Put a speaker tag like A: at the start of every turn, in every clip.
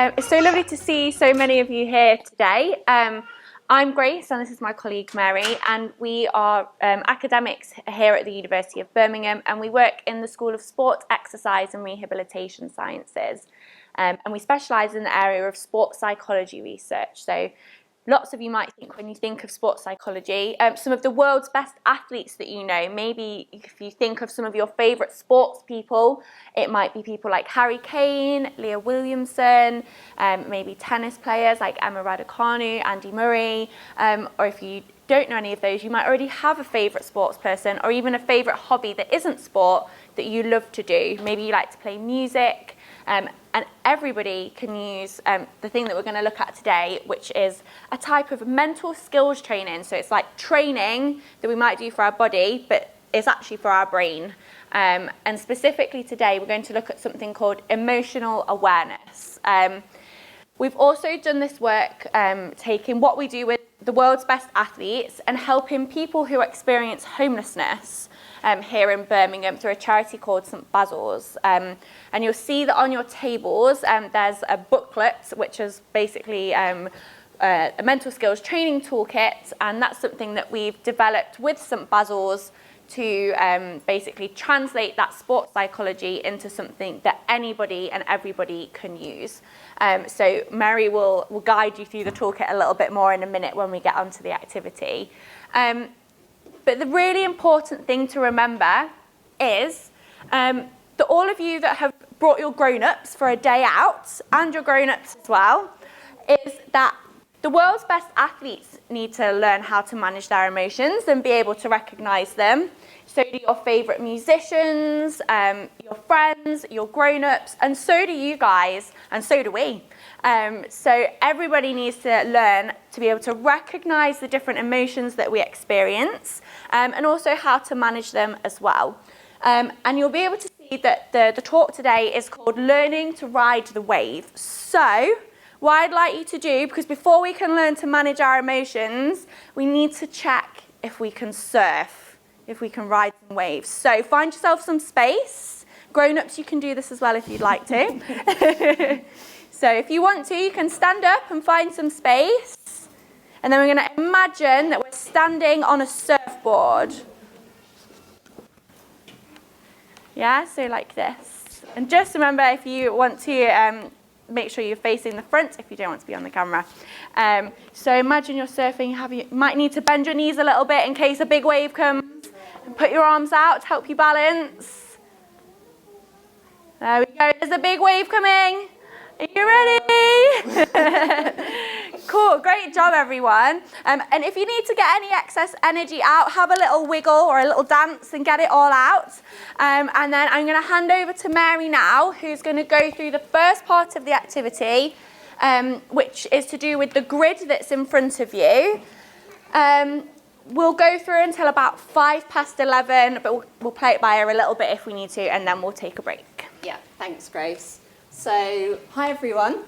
A: It's so lovely to see so many of you here today. I'm Grace and this is my colleague Mary, and we are academics here at the University of Birmingham, and we work in the School of Sport, Exercise and Rehabilitation Sciences, and we specialise in the area of sports psychology research. So lots of you might think, when you think of sports psychology, some of the world's best athletes that you know, maybe if you think of some of your favourite sports people, it might be people like Harry Kane, Leah Williamson, maybe tennis players like Emma Raducanu, Andy Murray, or if you don't know any of those, you might already have a favourite sports person or even a favourite hobby that isn't sport that you love to do. Maybe you like to play music, and everybody can use the thing that we're going to look at today, which is a type of mental skills training. So it's like training that we might do for our body, but it's actually for our brain. And specifically today, we're going to look at something called emotional awareness. We've also done this work taking what we do with the world's best athletes and helping people who experience homelessness here in Birmingham through a charity called St Basil's. And you'll see that on your tables there's a booklet which is basically a mental skills training toolkit, and that's something that we've developed with St Basil's to basically translate that sports psychology into something that anybody and everybody can use. So Mary will guide you through the toolkit a little bit more in a minute when we get onto the activity. But the really important thing to remember is that all of you that have brought your grown-ups for a day out, and your grown-ups as well, is that the world's best athletes need to learn how to manage their emotions and be able to recognise them. So do your favourite musicians, your friends, your grown-ups, and so do you guys, and so do we. So everybody needs to learn to be able to recognise the different emotions that we experience, and also how to manage them as well. And you'll be able to see that the talk today is called Learning to Ride the Wave. So what I'd like you to do, because before we can learn to manage our emotions, we need to check if we can surf, if we can ride some waves. So find yourself some space. Grown-ups, you can do this as well if you'd like to. So if you want to, you can stand up and find some space. And then we're going to imagine that we're standing on a surfboard. Yeah, so like this. And just remember, if you want to make sure you're facing the front if you don't want to be on the camera. So imagine you're surfing. You might need to bend your knees a little bit in case a big wave comes. And put your arms out to help you balance. There we go. There's a big wave coming. Are you ready? Cool, great job everyone. And if you need to get any excess energy out, have a little wiggle or a little dance and get it all out. And then I'm going to hand over to Mary now, who's going to go through the first part of the activity, which is to do with the grid that's in front of you. We'll go through until about 11:05, but we'll play it by ear a little bit if we need to, and then we'll take a break.
B: Yeah, thanks, Grace. So, hi everyone.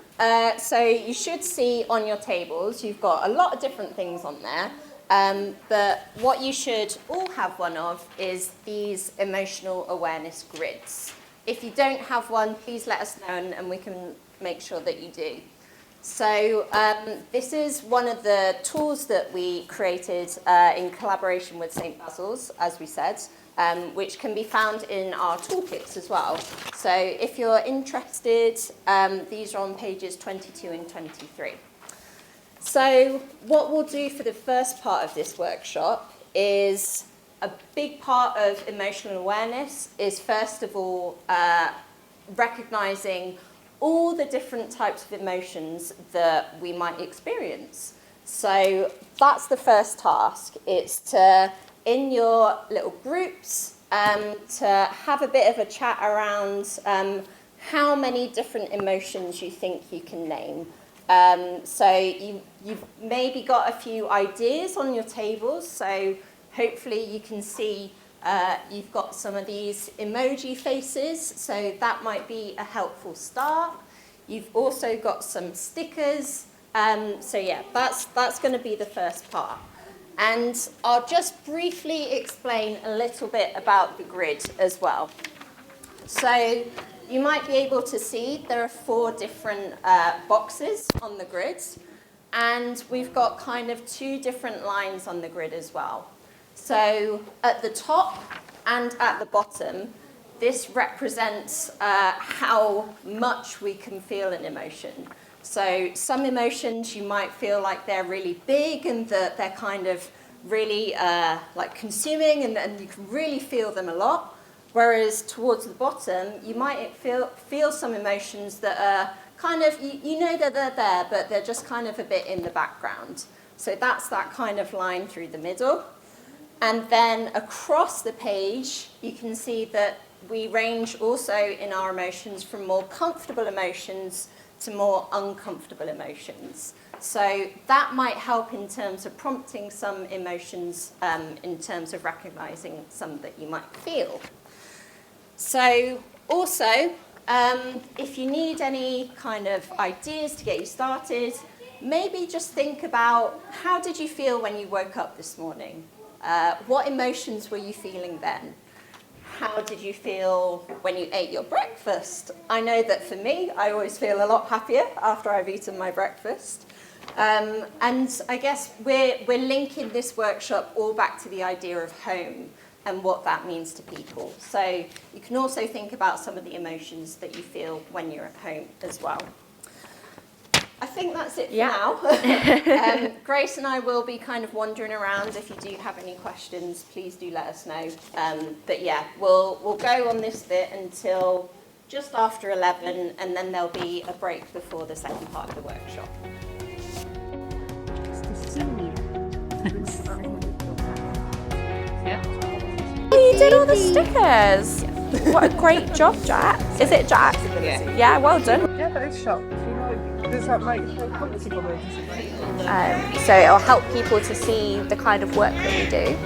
B: So you should see on your tables, you've got a lot of different things on there, but what you should all have one of is these emotional awareness grids. If you don't have one, please let us know and we can make sure that you do. So this is one of the tools that we created in collaboration with St Basil's, as we said, which can be found in our toolkits as well. So if you're interested, these are on pages 22 and 23. So what we'll do for the first part of this workshop is a big part of emotional awareness is, first of all, recognising all the different types of emotions that we might experience. So that's the first task. It's to, in your little groups, to have a bit of a chat around how many different emotions you think you can name. So you've maybe got a few ideas on your tables, so hopefully you can see you've got some of these emoji faces, so that might be a helpful start. You've also got some stickers, so yeah, that's going to be the first part. And I'll just briefly explain a little bit about the grid as well. So you might be able to see there are 4 different boxes on the grid, and we've got kind of 2 different lines on the grid as well. So at the top and at the bottom, this represents how much we can feel an emotion. So some emotions you might feel like they're really big and that they're kind of really like consuming and you can really feel them a lot. Whereas towards the bottom, you might feel some emotions that are kind of, you know that they're there, but they're just kind of a bit in the background. So that's that kind of line through the middle. And then across the page, you can see that we range also in our emotions from more comfortable emotions to more uncomfortable emotions. So that might help in terms of prompting some emotions, in terms of recognizing some that you might feel. So also, if you need any kind of ideas to get you started, maybe just think about how did you feel when you woke up this morning? What emotions were you feeling then? How did you feel when you ate your breakfast? I know that for me, I always feel a lot happier after I've eaten my breakfast. And I guess we're linking this workshop all back to the idea of home and what that means to people. So you can also think about some of the emotions that you feel when you're at home as well. I think that's it for now. Grace and I will be kind of wandering around. If you do have any questions, please do let us know. But yeah, we'll go on this bit until just after 11, and then there'll be a break before the second part of the workshop.
A: You did all the stickers. What a great job, Jack. Is it Jack?
C: Yeah.
A: Yeah, well done.
C: Yeah, those shops, you know, does that make you feel comfortable or does it make you
A: So it'll help people to see the kind of work that we do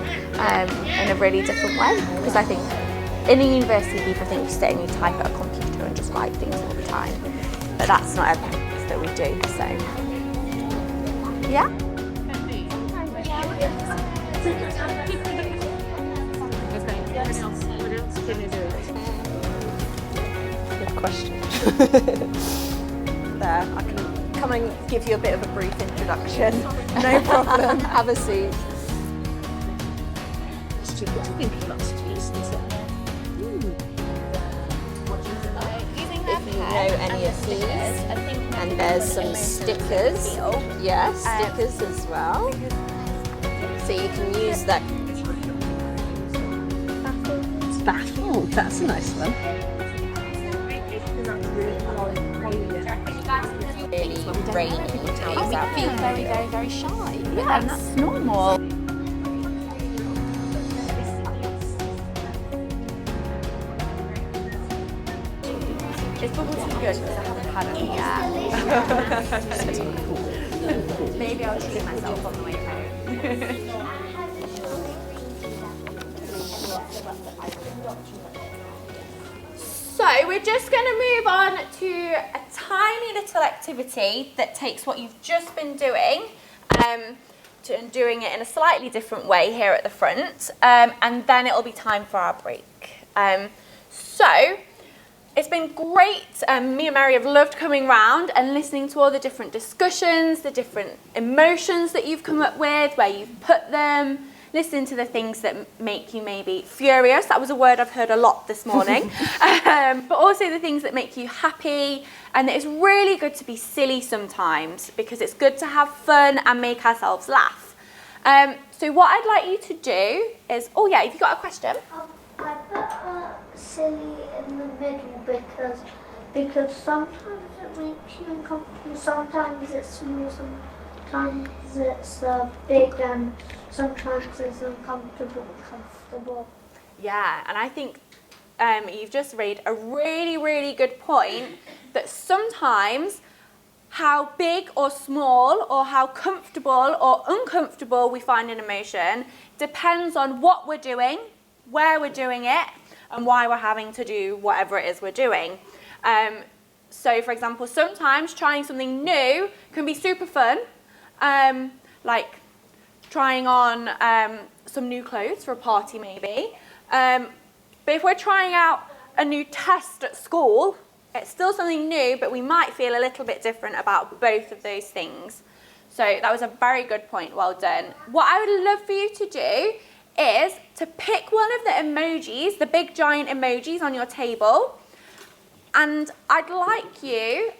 A: in a really different way. Because I think in a university, people think you sit and you type at a computer and just write things all the time. But that's not everything that we do, so yeah.
B: Good question. There, I can come and give you a bit of a brief introduction. No problem, have a seat. If you know any of these, and there's some stickers. Yes, stickers as well. So you can use that.
C: baffled? That's a nice one.
B: Really rainy days out
D: feel
B: there.
D: very shy.
A: Yeah, and that's normal. It's bubble tea good because I haven't had any yet. Maybe I'll treat myself on the way home. So we're just going to move on to a tiny little activity that takes what you've just been doing and doing it in a slightly different way here at the front, and then it'll be time for our break. So it's been great. Me and Mary have loved coming round and listening to all the different discussions, the different emotions that you've come up with, where you've put them, listening to the things that make you maybe furious. That was a word I've heard a lot this morning. But also the things that make you happy. And it's really good to be silly sometimes because it's good to have fun and make ourselves laugh. So what I'd like you to do is, oh yeah, have you got a question?
E: I put silly in the middle because sometimes it makes you uncomfortable, sometimes it's small, sometimes it's big, and sometimes it's uncomfortable, comfortable.
A: Yeah, and I think you've just raised a really, really good point that sometimes how big or small or how comfortable or uncomfortable we find an emotion depends on what we're doing, where we're doing it, and why we're having to do whatever it is we're doing. So, for example, sometimes trying something new can be super fun, like trying on some new clothes for a party maybe. But if we're trying out a new test at school, it's still something new, but we might feel a little bit different about both of those things. So that was a very good point, well done. What I would love for you to do is to pick one of the emojis, the big giant emojis on your table, and I'd like you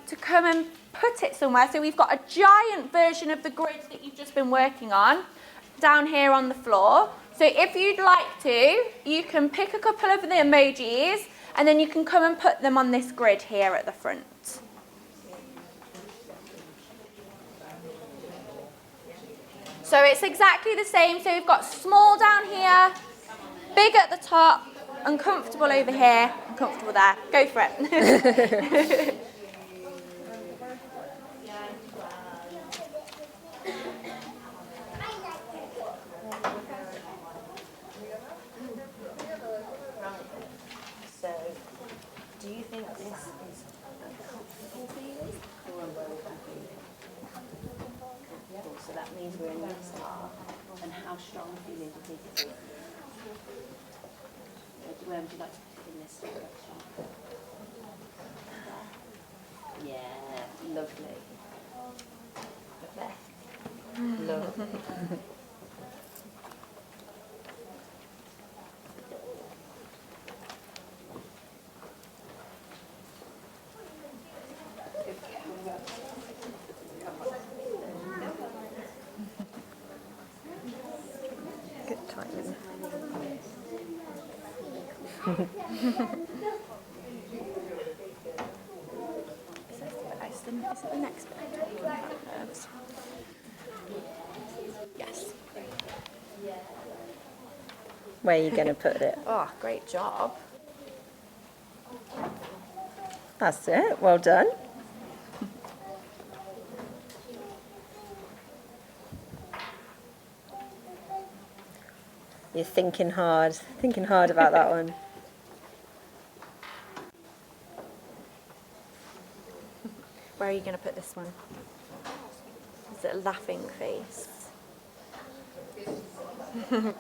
A: to come and put it somewhere. So we've got a giant version of the grid that you've just been working on down here on the floor. So if you'd like to, you can pick a couple of the emojis and then you can come and put them on this grid here at the front. So it's exactly the same. So we've got small down here, big at the top, uncomfortable over here, uncomfortable there. Go for it.
B: So, do you think this is a comfortable feeling or a well-being feeling? Comfortable. So that means we're in this part. And how strong a feeling do you think it is? Where would you like to put it in this direction? Yeah, lovely. Lovely.
C: Good timing.
A: Is it the next bit? Yes.
C: Where are you going to put it?
A: Oh, great job.
C: That's it. Well done. You're thinking hard about that one.
A: Where are you going to put this one? Is it a laughing face?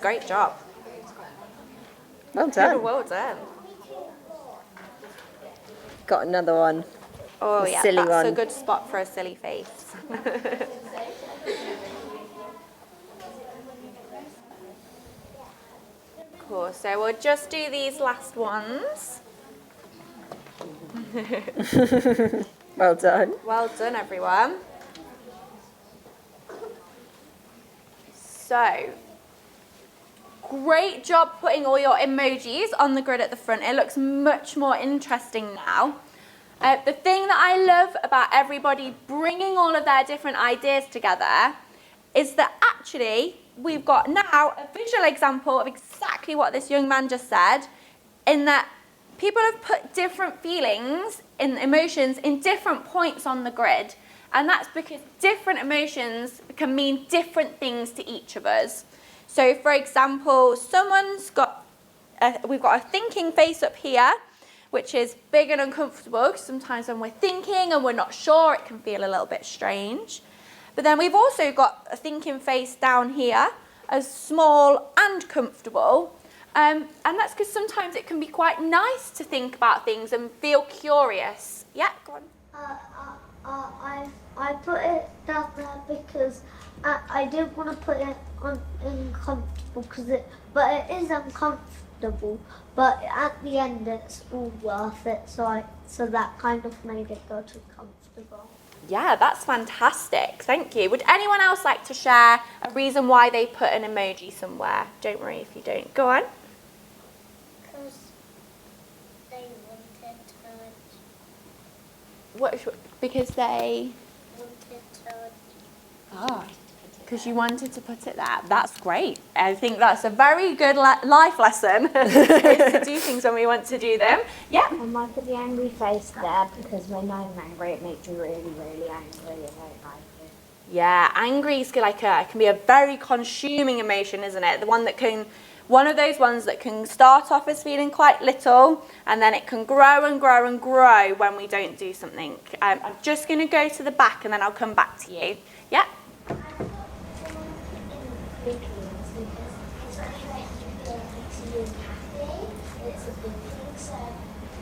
A: Great job.
C: Well done.
A: Well done.
C: Got another one.
A: Oh,
C: A
A: yeah,
C: silly
A: that's
C: one.
A: a good spot for a silly face. Cool, so we'll just do these last ones.
C: Well done.
A: Well done, everyone. So, great job putting all your emojis on the grid at the front. It looks much more interesting now. The thing that I love about everybody bringing all of their different ideas together is that actually we've got now a visual example of exactly what this young man just said, in that people have put different feelings and emotions in different points on the grid, and that's because different emotions can mean different things to each of us. So for example, we've got a thinking face up here, which is big and uncomfortable, because sometimes when we're thinking and we're not sure, it can feel a little bit strange. But then we've also got a thinking face down here, as small and comfortable. And that's because sometimes it can be quite nice to think about things and feel curious. Yeah, go on.
E: I put it down there because I didn't want to put it on uncomfortable but it is uncomfortable. But at the end, it's all worth it. So that kind of made it go to comfortable.
A: Yeah, that's fantastic. Thank you. Would anyone else like to share a reason why they put an emoji somewhere? Don't worry if you don't. Go on.
E: Because they wanted to.
A: What? Because they.
E: Wanted to.
A: Because you wanted to put it there. That's great. I think that's a very good life lesson, is to do things when we want to do them. Yeah.
D: And I put the angry face there because when I'm angry, it makes me really, really angry. I don't like it.
A: Yeah, angry is it can be a very consuming emotion, isn't it? One of those ones that can start off as feeling quite little, and then it can grow and grow and grow when we don't do something. I'm just going to go to the back and then I'll come back to you. Yeah.
E: it's a big thing, so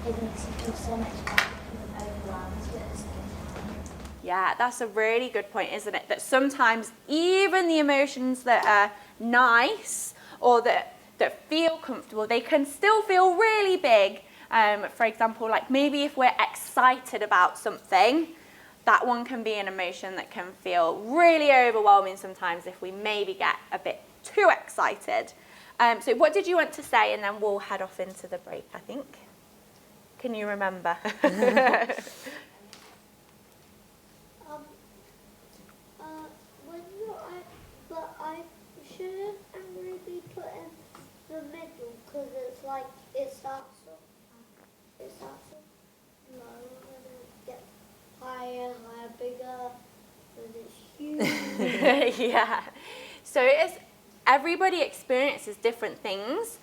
E: it makes you feel so much better and overwhelmed at the same time.
A: Yeah, that's a really good point, isn't it? That sometimes even the emotions that are nice or that feel comfortable, they can still feel really big. For example, like maybe if we're excited about something, that one can be an emotion that can feel really overwhelming sometimes if we maybe get a bit too excited. So what did you want to say? And then we'll head off into the break, I think. Can you remember?
E: But I shouldn't angry be put in the middle because it's like it starts off low and then it gets higher, bigger, and it's huge.
A: Yeah. So everybody experiences different things.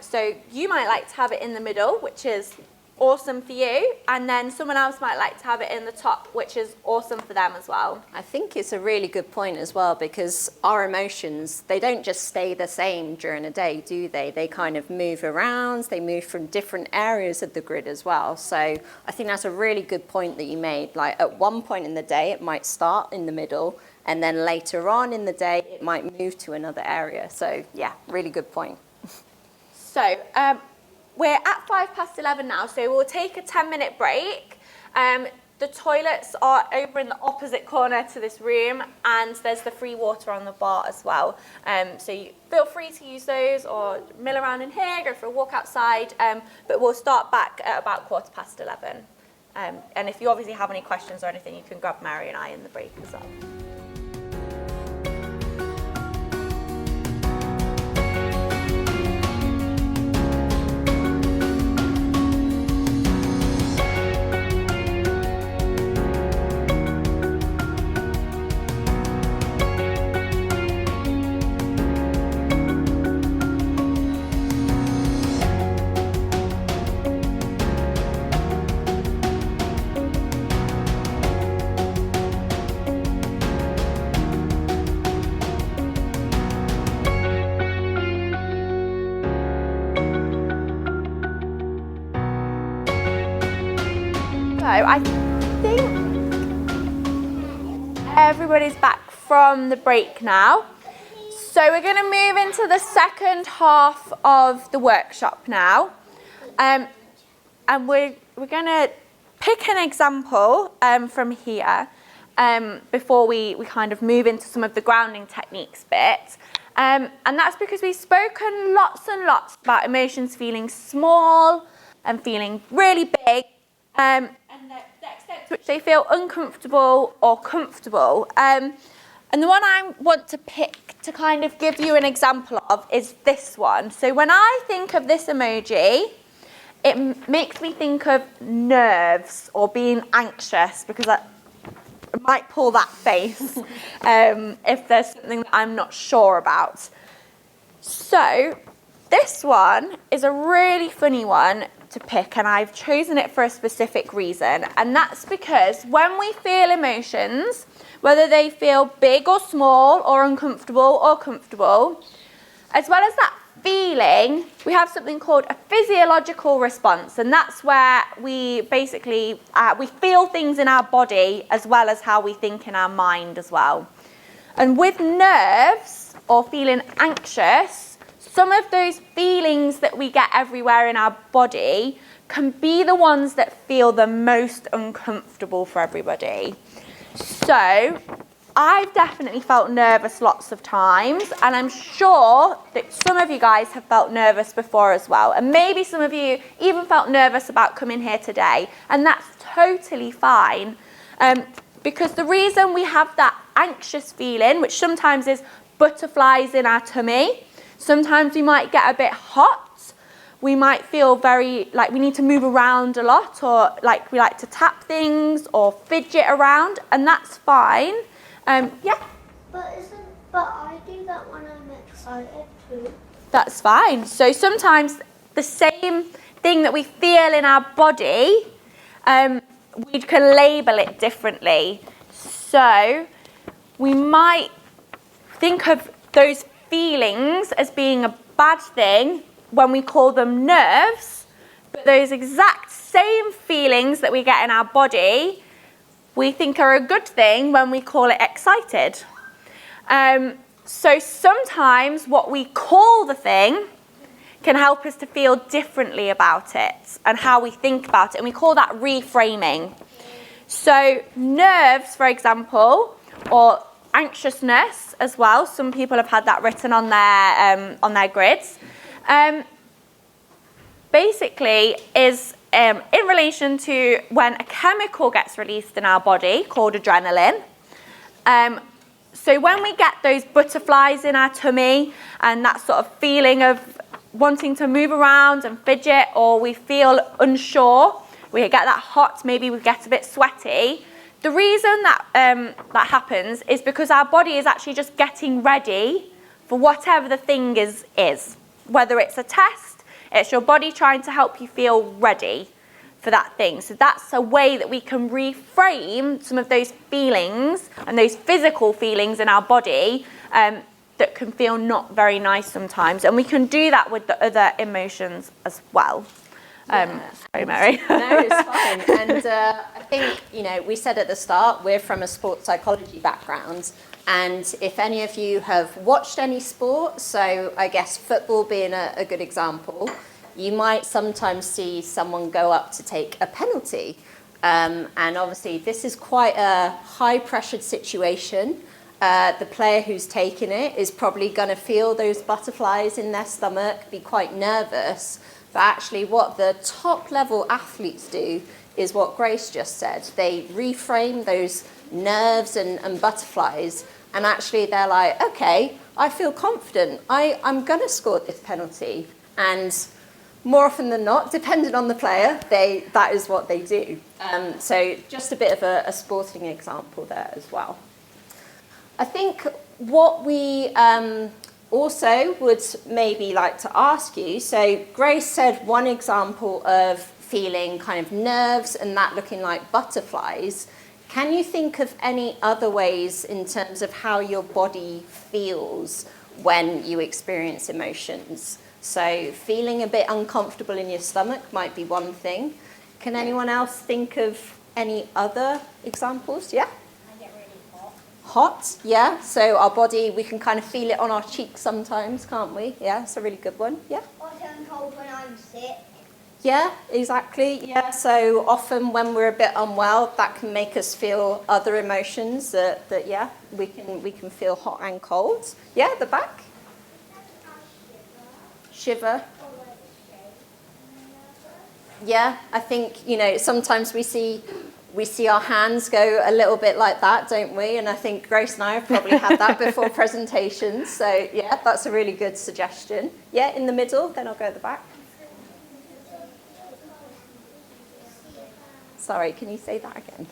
A: So you might like to have it in the middle, which is awesome for you, and then someone else might like to have it in the top, which is awesome for them as well.
B: I think it's a really good point as well, because our emotions, they don't just stay the same during a day, do they? They kind of move around, they move from different areas of the grid as well. So I think that's a really good point that you made. Like at one point in the day, it might start in the middle, and then later on in the day, it might move to another area. So yeah, really good point.
A: So we're at 11:05 now, so we'll take a 10-minute break. The toilets are over in the opposite corner to this room, and there's the free water on the bar as well. So you feel free to use those or mill around in here, go for a walk outside, but we'll start back at about 11:15. And if you obviously have any questions or anything, you can grab Mary and I in the break as well. So I think everybody's back from the break now. So we're going to move into the second half of the workshop now. And we're going to pick an example from here before we kind of move into some of the grounding techniques bit. And that's because we've spoken lots and lots about emotions feeling small and feeling really big. And the extent to which they feel uncomfortable or comfortable. And the one I want to pick to kind of give you an example of is this one. So when I think of this emoji, it makes me think of nerves or being anxious, because I might pull that face if there's something that I'm not sure about. So this one is a really funny one to pick, and I've chosen it for a specific reason, and that's because when we feel emotions, whether they feel big or small or uncomfortable or comfortable, as well as that feeling, we have something called a physiological response, and that's where we basically we feel things in our body as well as how we think in our mind as well. And with nerves or feeling anxious, some of those feelings that we get everywhere in our body can be the ones that feel the most uncomfortable for everybody. So I've definitely felt nervous lots of times, and I'm sure that some of you guys have felt nervous before as well. And maybe some of you even felt nervous about coming here today, and that's totally fine. Because the reason we have that anxious feeling, which sometimes is butterflies in our tummy, sometimes we might get a bit hot, we might feel very like we need to move around a lot, or like we like to tap things or fidget around, and that's fine. Yeah.
E: But I do that when I'm excited too.
A: That's fine. So sometimes the same thing that we feel in our body, we can label it differently. So we might think of those feelings as being a bad thing when we call them nerves, but those exact same feelings that we get in our body, we think are a good thing when we call it excited. So sometimes what we call the thing can help us to feel differently about it and how we think about it, and we call that reframing. So nerves, for example, or anxiousness as well, some people have had that written on their grids, basically is in relation to when a chemical gets released in our body called adrenaline. So when we get those butterflies in our tummy and that sort of feeling of wanting to move around and fidget, or we feel unsure, we get that hot, maybe we get a bit sweaty, the reason that that happens is because our body is actually just getting ready for whatever the thing is. Whether it's a test, it's your body trying to help you feel ready for that thing. So that's a way that we can reframe some of those feelings and those physical feelings in our body that can feel not very nice sometimes. And we can do that with the other emotions as well. Sorry, Mary.
B: No, it's fine. And I think, we said at the start, we're from a sports psychology background. And if any of you have watched any sport, so I guess football being a good example, you might sometimes see someone go up to take a penalty. And obviously, this is quite a high-pressured situation. The player who's taken it is probably going to feel those butterflies in their stomach, be quite nervous. But actually what the top-level athletes do is what Grace just said. They reframe those nerves and butterflies, and actually they're like, okay, I feel confident. I'm going to score this penalty. And more often than not, depending on the player, that is what they do. So just a bit of a sporting example there as well. I think what we also would maybe like to ask you, so Grace said one example of feeling kind of nerves and that looking like butterflies. Can you think of any other ways in terms of how your body feels when you experience emotions? So feeling a bit uncomfortable in your stomach might be one thing. Can anyone else think of any other examples? Yeah? Hot, yeah. So our body, we can kind of feel it on our cheeks sometimes, can't we? Yeah, it's a really good one. Yeah.
E: I turn cold when I'm sick.
B: Yeah, exactly. Yeah. So often when we're a bit unwell, that can make us feel other emotions. That yeah, we can feel hot and cold. Yeah, the back. Shiver. Yeah, I think sometimes we see our hands go a little bit like that, don't we? And I think Grace and I have probably had that before presentations. So yeah, that's a really good suggestion. Yeah, in the middle, then I'll go at the back. Sorry, can you say that again?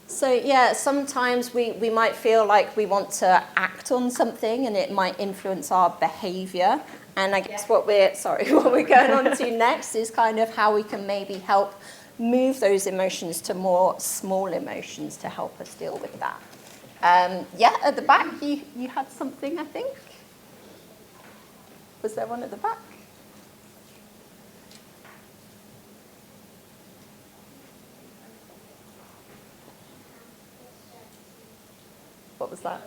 B: So yeah, sometimes we might feel like we want to act on something and it might influence our behaviour. And I guess what we're going on to next is kind of how we can maybe help move those emotions to more small emotions to help us deal with that. Yeah, at the back, you had something, I think. Was there one at the back? What was that?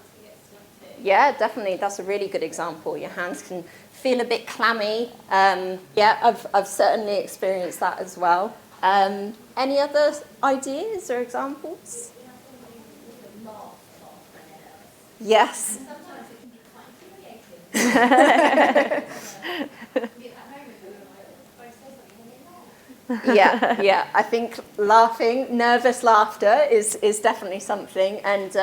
B: Yeah, definitely. That's a really good example. Your hands can feel a bit clammy. Yeah, I've certainly experienced that as well. Any other ideas or examples? Yes. Yeah. I think nervous laughter is definitely something, and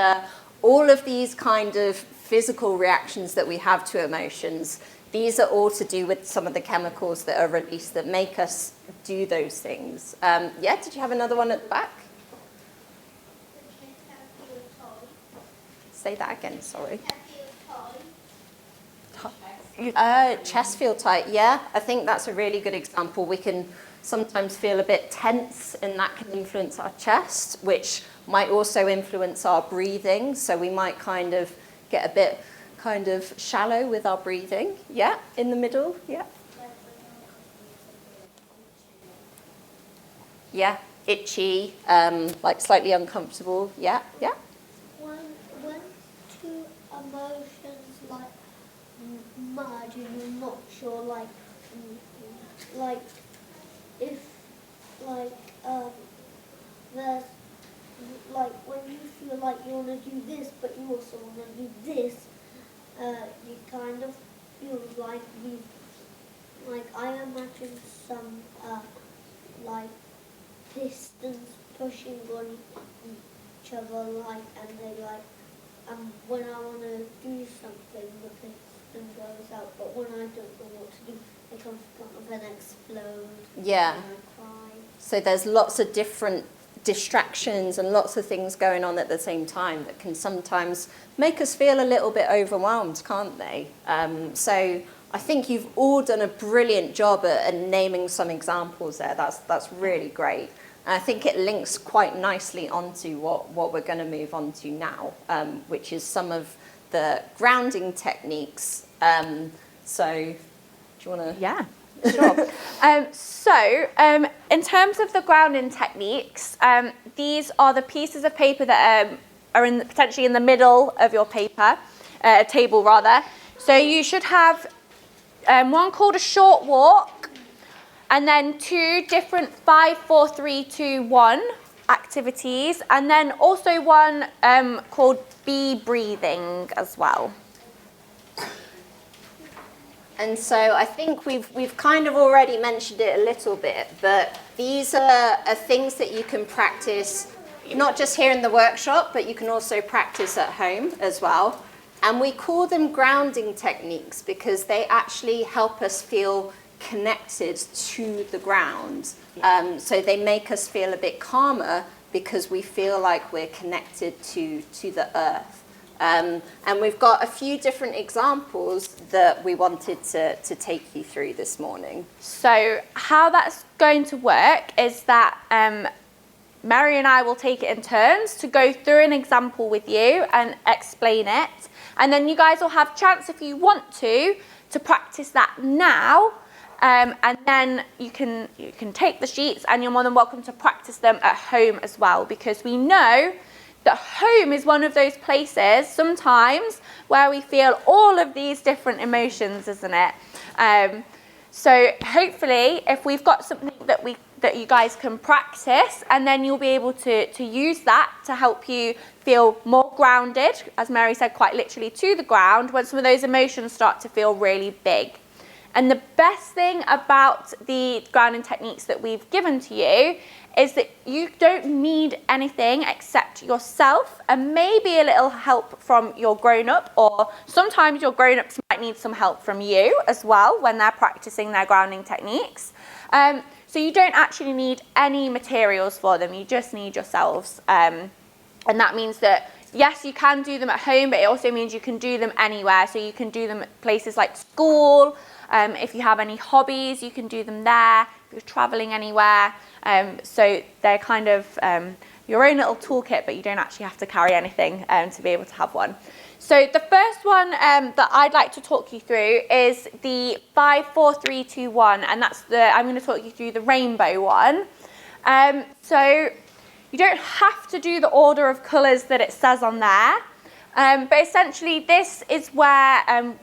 B: all of these kind of physical reactions that we have to emotions, these are all to do with some of the chemicals that are released that make us do those things. Yeah, did you have another one at the back? Say that again, sorry. Chest feel tight, yeah. I think that's a really good example. We can sometimes feel a bit tense, and that can influence our chest, which might also influence our breathing. So we might kind of get a bit kind of shallow with our breathing. Yeah, in the middle, yeah. Yeah, itchy, like slightly uncomfortable. Yeah, yeah.
E: When two emotions like merge and you're not sure, like if there's like when you feel like you want to do this, but you also want to do this, you kind of feel like I imagine some like distance pushing on each other, like, and they like, when I want to do something, the piston goes out, but when I don't know what to do, they come up and explode.
B: Yeah.
E: And I cry.
B: So there's lots of different distractions and lots of things going on at the same time that can sometimes make us feel a little bit overwhelmed, can't they? So I think you've all done a brilliant job at naming some examples there. That's really great. And I think it links quite nicely onto what we're going to move on to now, which is some of the grounding techniques. So do you want to?
A: Yeah, sure. In terms of the grounding techniques, these are the pieces of paper that are potentially in the middle of your table rather. So you should have one called a short walk, and then 2 different 5, 4, 3, 2, 1 activities, and then also one called bee breathing as well.
B: And so I think we've kind of already mentioned it a little bit, but these are things that you can practice not just here in the workshop, but you can also practice at home as well. And we call them grounding techniques because they actually help us feel connected to the ground. So they make us feel a bit calmer because we feel like we're connected to the earth. And we've got a few different examples that we wanted to take you through this morning.
A: So how that's going to work is that Mary and I will take it in turns to go through an example with you and explain it. And then you guys will have a chance, if you want to practice that now. And then you can take the sheets and you're more than welcome to practice them at home as well, because we know that home is one of those places sometimes where we feel all of these different emotions, isn't it? So hopefully if we've got something that you guys can practice, and then you'll be able to use that to help you feel more grounded, as Mary said, quite literally to the ground, when some of those emotions start to feel really big. And the best thing about the grounding techniques that we've given to you is that you don't need anything except yourself and maybe a little help from your grown-up, or sometimes your grown-ups might need some help from you as well when they're practicing their grounding techniques. So you don't actually need any materials for them, you just need yourselves. And that means that, yes, you can do them at home, but it also means you can do them anywhere. So you can do them at places like school. If you have any hobbies, you can do them there. If you're traveling anywhere. So they're kind of your own little toolkit, but you don't actually have to carry anything to be able to have one. So the first one that I'd like to talk you through is the 5, 4, 3, 2, 1, and I'm going to talk you through the rainbow one. So you don't have to do the order of colours that it says on there. But essentially this is where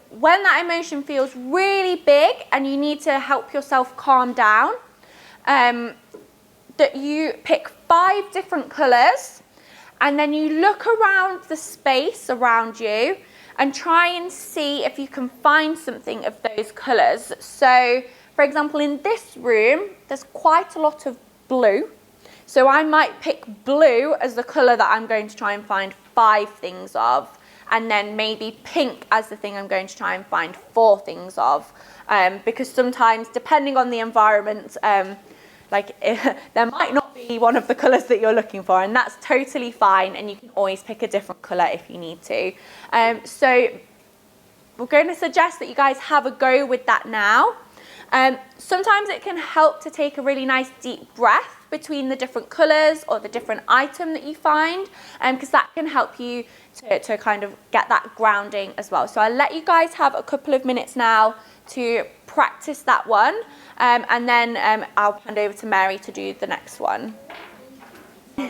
A: when that emotion feels really big and you need to help yourself calm down, that you pick 5 different colours and then you look around the space around you and try and see if you can find something of those colours. So for example, in this room there's quite a lot of blue. So I might pick blue as the colour that I'm going to try and find 5 things of, and then maybe pink as the thing I'm going to try and find 4 things of, because sometimes, depending on the environment, there might not be one of the colours that you're looking for, and that's totally fine, and you can always pick a different colour if you need to. So we're going to suggest that you guys have a go with that now. Sometimes it can help to take a really nice deep breath between the different colours or the different item that you find, because that can help you to kind of get that grounding as well. So I'll let you guys have a couple of minutes now to practice that one, and then I'll hand over to Mary to do the next one.
B: So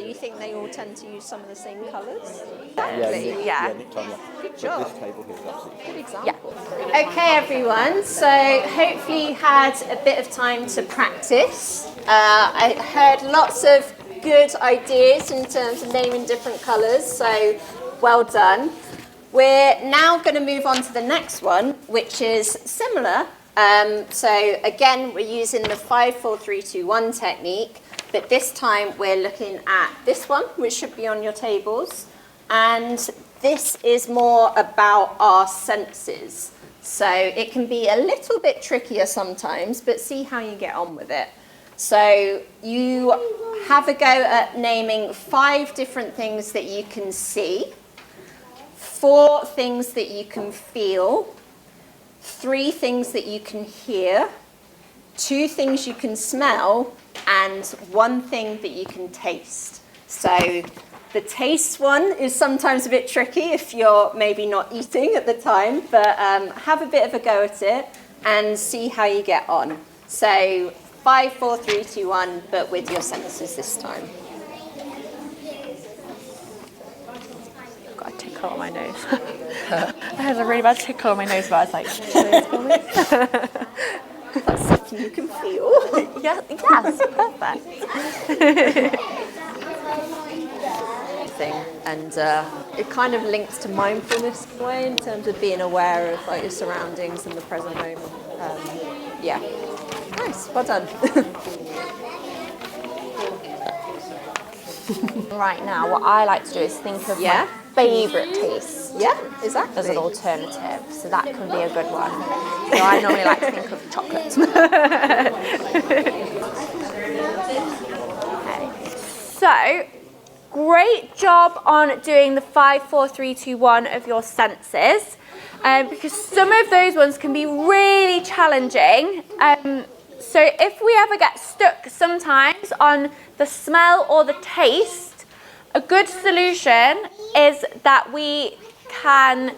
B: you think they all tend to use some of the same colours?
A: Yeah.
B: Good job.
C: This table here is absolutely
B: Good example. Okay, everyone. So hopefully you had a bit of time to practice. I heard lots of good ideas in terms of naming different colours. So well done. We're now going to move on to the next one, which is similar. So again, we're using the 5, 4, 3, 2, 1 technique. But this time we're looking at this one, which should be on your tables. And this is more about our senses. So it can be a little bit trickier sometimes, but see how you get on with it. So you have a go at naming 5 different things that you can see, 4 things that you can feel, 3 things that you can hear, 2 things you can smell, and 1 thing that you can taste. So the taste one is sometimes a bit tricky if you're maybe not eating at the time, but have a bit of a go at it and see how you get on. So 5, 4, 3, 2, 1, but with your senses this time.
A: I've got a tickle on my nose. I had a really bad tickle on my nose, but I was like,
B: That's something you can feel.
A: yes, perfect.
B: And it kind of links to mindfulness in a way in terms of being aware of like your surroundings and the present moment. Yeah, nice, well done.
A: Right now, what I like to do is think of
B: Yeah.
A: my favourite tastes
B: Yeah, exactly.
A: as an alternative, so that can be a good one. So I normally like to think of chocolate. Okay. So, great job on doing the 5, 4, 3, 2, 1 of your senses, because some of those ones can be really challenging. So if we ever get stuck sometimes on the smell or the taste, a good solution is that we can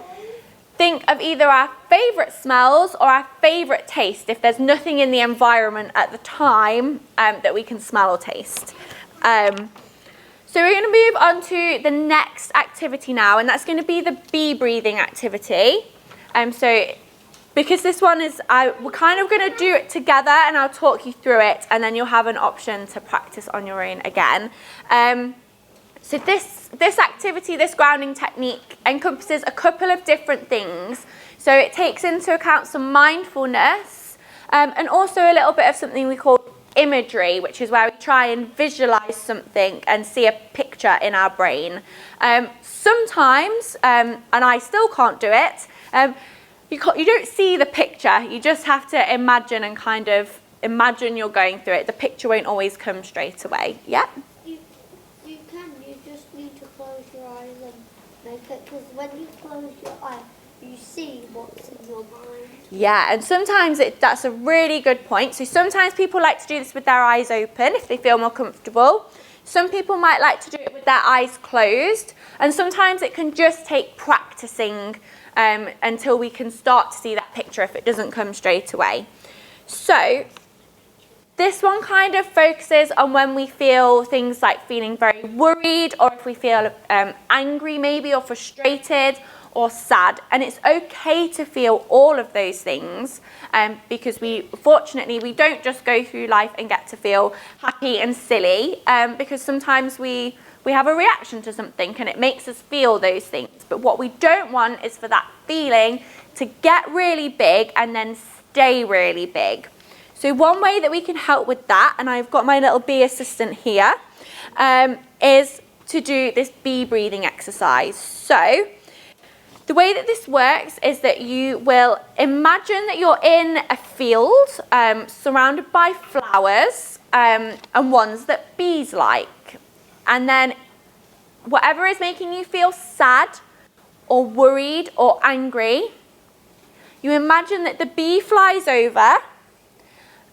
A: think of either our favourite smells or our favourite taste if there's nothing in the environment at the time that we can smell or taste. So we're going to move on to the next activity now, and that's going to be the bee breathing activity. So because this one is, we're kind of going to do it together, and I'll talk you through it, and then you'll have an option to practice on your own again. So this activity, this grounding technique, encompasses a couple of different things. So it takes into account some mindfulness, and also a little bit of something we call imagery, which is where we try and visualize something and see a picture in our brain. Sometimes, and I still can't do it, you don't see the picture, you just have to imagine and kind of imagine you're going through it. The picture won't always come straight away. Yeah?
E: You just need to close your eyes and make it, because when you close your eyes, you see what's in your mind.
A: Yeah, and sometimes that's a really good point. So sometimes people like to do this with their eyes open if they feel more comfortable. Some people might like to do it with their eyes closed. And sometimes it can just take practicing until we can start to see that picture if it doesn't come straight away. So this one kind of focuses on when we feel things like feeling very worried, or if we feel angry maybe, or frustrated, or sad. And it's okay to feel all of those things, because fortunately we don't just go through life and get to feel happy and silly, because sometimes we have a reaction to something and it makes us feel those things. But what we don't want is for that feeling to get really big and then stay really big. So one way that we can help with that, and I've got my little bee assistant here, is to do this bee breathing exercise. So the way that this works is that you will imagine that you're in a field surrounded by flowers and ones that bees like. And then whatever is making you feel sad or worried or angry, you imagine that the bee flies over,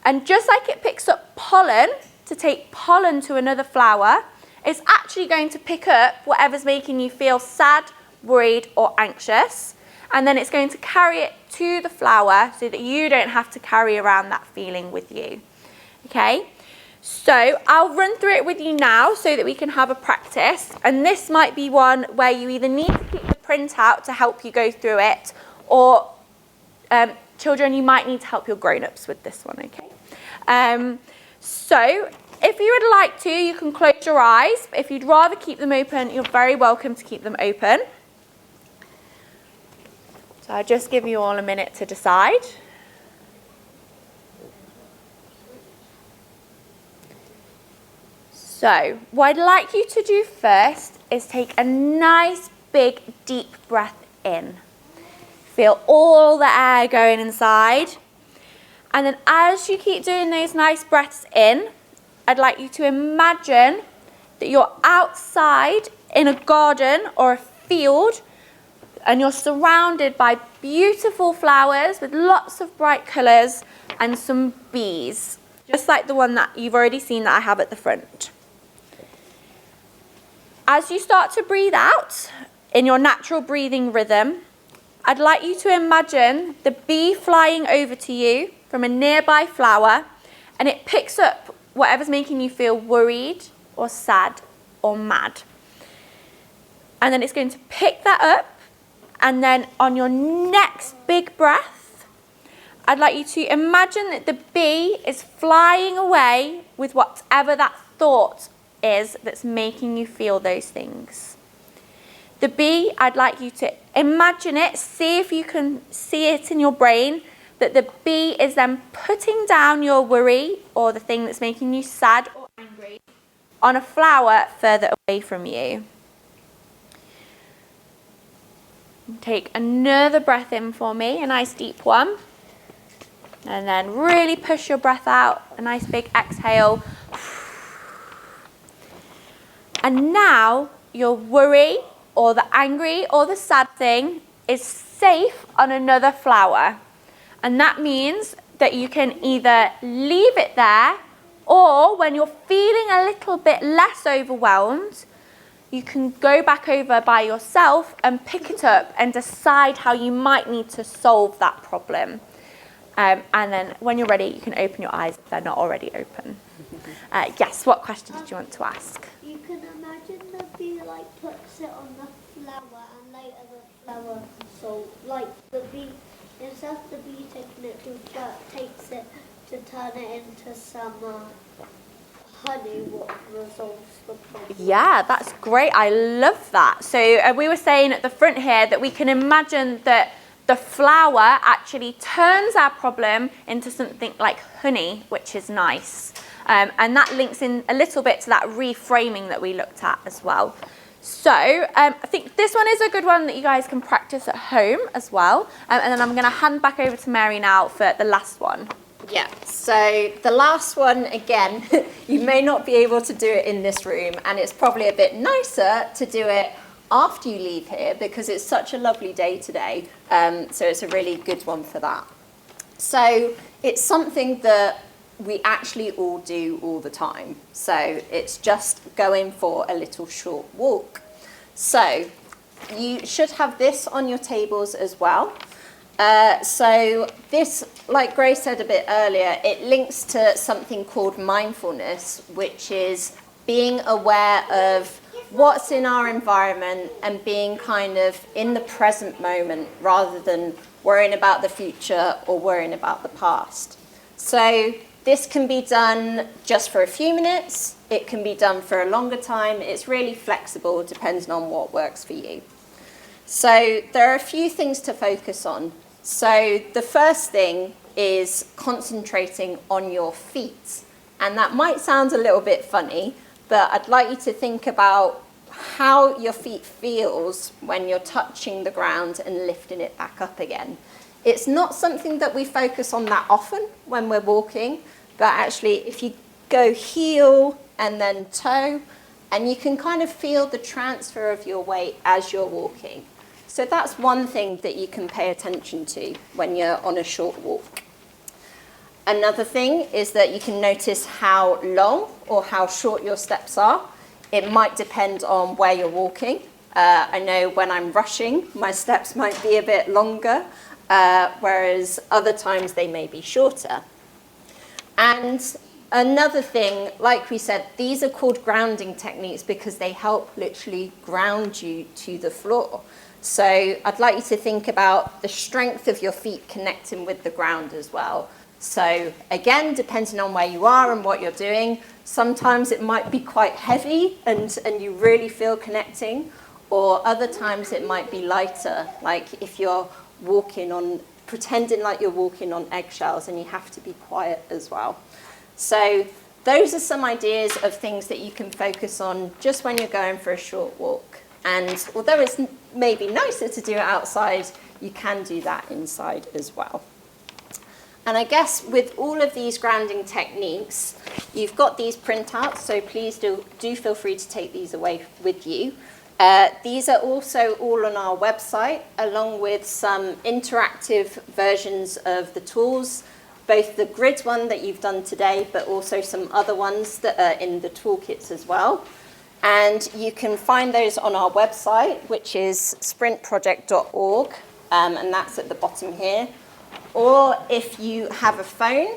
A: and just like it picks up pollen to take pollen to another flower, it's actually going to pick up whatever's making you feel sad, worried, or anxious, and then it's going to carry it to the flower so that you don't have to carry around that feeling with you. Okay? So I'll run through it with you now so that we can have a practice, and this might be one where you either need to keep the printout to help you go through it, or children, you might need to help your grown-ups with this one, okay? So if you would like to, you can close your eyes, but if you'd rather keep them open, you're very welcome to keep them open. So I'll just give you all a minute to decide. So what I'd like you to do first is take a nice big deep breath in. Feel all the air going inside. And then as you keep doing those nice breaths in, I'd like you to imagine that you're outside in a garden or a field, and you're surrounded by beautiful flowers with lots of bright colours and some bees, just like the one that you've already seen that I have at the front. As you start to breathe out in your natural breathing rhythm, I'd like you to imagine the bee flying over to you from a nearby flower, and it picks up whatever's making you feel worried or sad or mad. And then it's going to pick that up, and then on your next big breath, I'd like you to imagine that the bee is flying away with whatever that thought is that's making you feel those things. The bee, I'd like you to imagine it, see if you can see it in your brain, that the bee is then putting down your worry or the thing that's making you sad or angry on a flower further away from you. Take another breath in for me, a nice deep one. And then really push your breath out, a nice big exhale. And now your worry or the angry or the sad thing is safe on another flower. And that means that you can either leave it there, or when you're feeling a little bit less overwhelmed, you can go back over by yourself and pick it up and decide how you might need to solve that problem. And then when you're ready, you can open your eyes if they're not already open. Yes, what question did you want to ask?
E: You can imagine the bee like puts it on the flower, and later the flower, so like the bee, instead of the bee taking it to flower, takes it to turn it into some honey, what resolves the problem.
A: Yeah, that's great. I love that. So we were saying at the front here that we can imagine that the flower actually turns our problem into something like honey, which is nice. And that links in a little bit to that reframing that we looked at as well. So I think this one is a good one that you guys can practice at home as well. And then I'm going to hand back over to Mary now for the last one.
B: Yeah, so the last one, again, you may not be able to do it in this room, and it's probably a bit nicer to do it after you leave here because it's such a lovely day today. So it's a really good one for that. So it's something that we actually all do all the time. So it's just going for a little short walk. So you should have this on your tables as well. So this, like Grace said a bit earlier, it links to something called mindfulness, which is being aware of what's in our environment and being kind of in the present moment rather than worrying about the future or worrying about the past. So this can be done just for a few minutes. It can be done for a longer time. It's really flexible depending on what works for you. So there are a few things to focus on. So the first thing is concentrating on your feet. And that might sound a little bit funny, but I'd like you to think about how your feet feels when you're touching the ground and lifting it back up again. It's not something that we focus on that often when we're walking, but actually if you go heel and then toe, and you can kind of feel the transfer of your weight as you're walking. So that's one thing that you can pay attention to when you're on a short walk. Another thing is that you can notice how long or how short your steps are. It might depend on where you're walking. I know when I'm rushing, my steps might be a bit longer, whereas other times they may be shorter. And another thing, like we said, these are called grounding techniques because they help literally ground you to the floor. So I'd like you to think about the strength of your feet connecting with the ground as well. So again, depending on where you are and what you're doing, sometimes it might be quite heavy and you really feel connecting, or other times it might be lighter, like if you're pretending like you're walking on eggshells and you have to be quiet as well. So those are some ideas of things that you can focus on just when you're going for a short walk. And although it's maybe nicer to do it outside, you can do that inside as well. And I guess with all of these grounding techniques, you've got these printouts, so please do feel free to take these away with you. These are also all on our website, along with some interactive versions of the tools, both the grid one that you've done today, but also some other ones that are in the toolkits as well. And you can find those on our website, which is sprintproject.org, and that's at the bottom here. Or if you have a phone,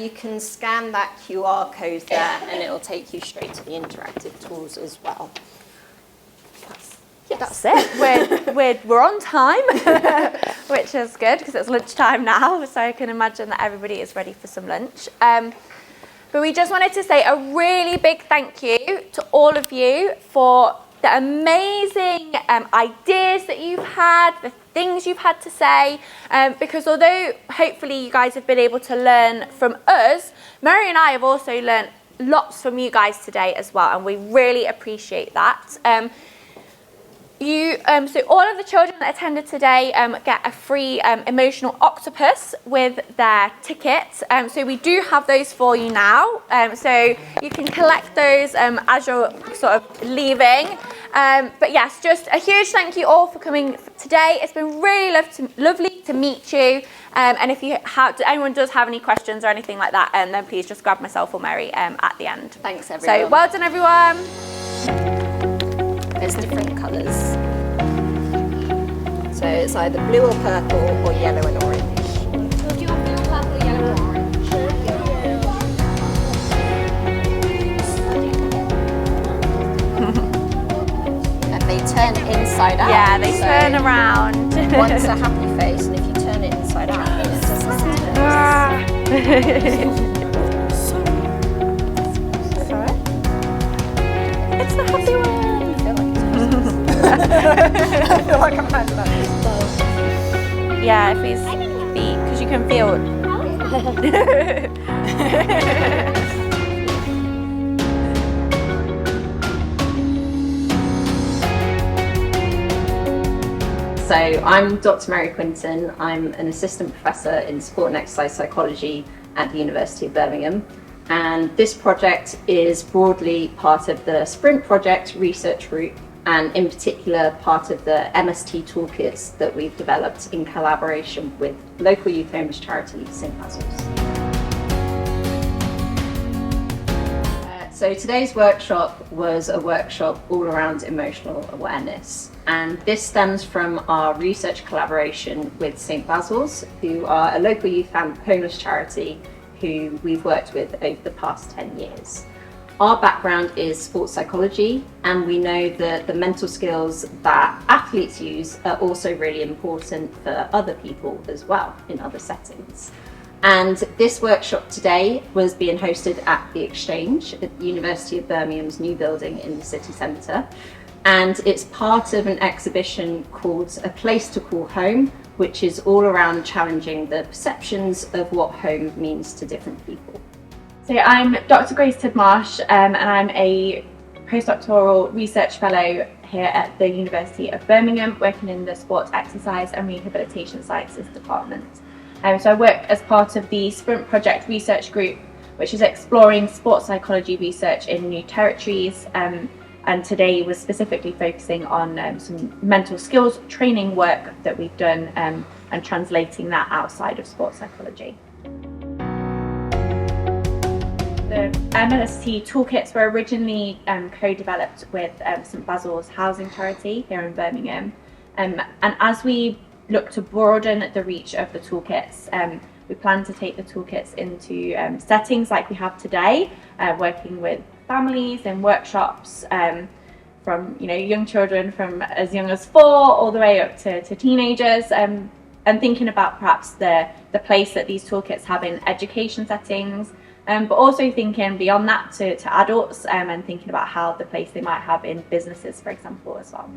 B: you can scan that QR code there, and it will take you straight to the interactive tools as well.
A: That's it. We're on time, which is good because it's lunchtime now, so I can imagine that everybody is ready for some lunch. But we just wanted to say a really big thank you to all of you for the amazing ideas that you've had, the things you've had to say, because although hopefully you guys have been able to learn from us, Mary and I have also learned lots from you guys today as well, and we really appreciate that. So all of the children that attended today get a free emotional octopus with their tickets. So we do have those for you now. So you can collect those as you're sort of leaving. But yes, just a huge thank you all for coming today. It's been really lovely to meet you. And if anyone does have any questions or anything like that, then please just grab myself or Mary at the end.
B: Thanks, everyone.
A: So well done, everyone.
B: There's different colours. So it's either blue or purple or yellow and orange.
D: So do you want blue, purple, yellow, or orange?
B: And they turn inside out.
A: Yeah, they turn around.
B: One's a happy face, and if you turn it inside out, then it's a
A: Sorry? It's the happy one.
C: I feel like I'm handling that.
A: Yeah, if he's beat, because you can feel.
B: So I'm Dr Mary Quinton. I'm an assistant professor in sport and exercise psychology at the University of Birmingham. And this project is broadly part of the Sprint Project research group, and in particular part of the MST toolkits that we've developed in collaboration with local youth homeless charity St Basil's. So today's workshop was a workshop all around emotional awareness, and this stems from our research collaboration with St Basil's, who are a local youth homeless charity who we've worked with over the past 10 years. Our background is sports psychology, and we know that the mental skills that athletes use are also really important for other people as well in other settings. And this workshop today was being hosted at the Exchange at the University of Birmingham's new building in the city centre. And it's part of an exhibition called A Place to Call Home, which is all around challenging the perceptions of what home means to different people.
A: So I'm Dr Grace Tidmarsh, and I'm a postdoctoral research fellow here at the University of Birmingham, working in the Sports, Exercise and Rehabilitation Sciences department. So I work as part of the Sprint Project research group, which is exploring sports psychology research in new territories, and and today was specifically focusing on some mental skills training work that we've done and translating that outside of sports psychology. The MLST toolkits were originally co-developed with St Basil's Housing Charity here in Birmingham, and as we look to broaden the reach of the toolkits, we plan to take the toolkits into settings like we have today, working with families in workshops from young children from as young as 4 all the way up to teenagers, and thinking about perhaps the place that these toolkits have in education settings, but also thinking beyond that to adults, and thinking about how the place they might have in businesses, for example, as well.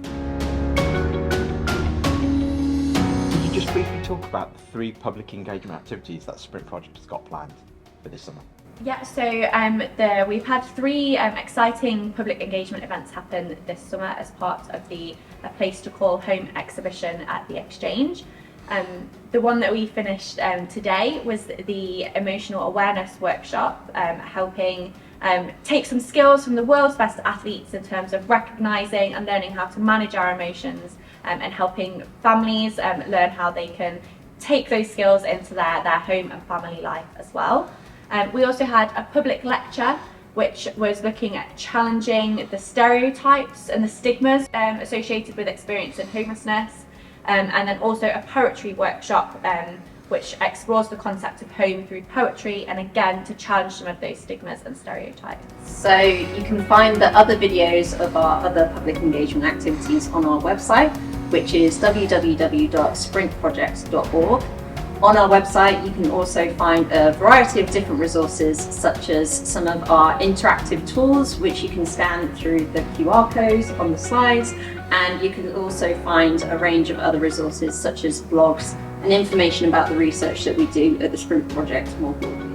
F: Could you just briefly talk about the 3 public engagement activities that Sprint Project has got planned for this summer?
A: Yeah, so we've had 3 exciting public engagement events happen this summer as part of the A Place to Call Home exhibition at the Exchange. The one that we finished today was the emotional awareness workshop, helping take some skills from the world's best athletes in terms of recognising and learning how to manage our emotions, and helping families learn how they can take those skills into their home and family life as well. We also had a public lecture which was looking at challenging the stereotypes and the stigmas associated with experiencing homelessness, and then also a poetry workshop which explores the concept of home through poetry, and again to challenge some of those stigmas and stereotypes.
B: So you can find the other videos of our other public engagement activities on our website, which is www.sprintproject.org. On our website you can also find a variety of different resources, such as some of our interactive tools which you can scan through the QR codes on the slides, and you can also find a range of other resources such as blogs and information about the research that we do at the Sprint Project more broadly.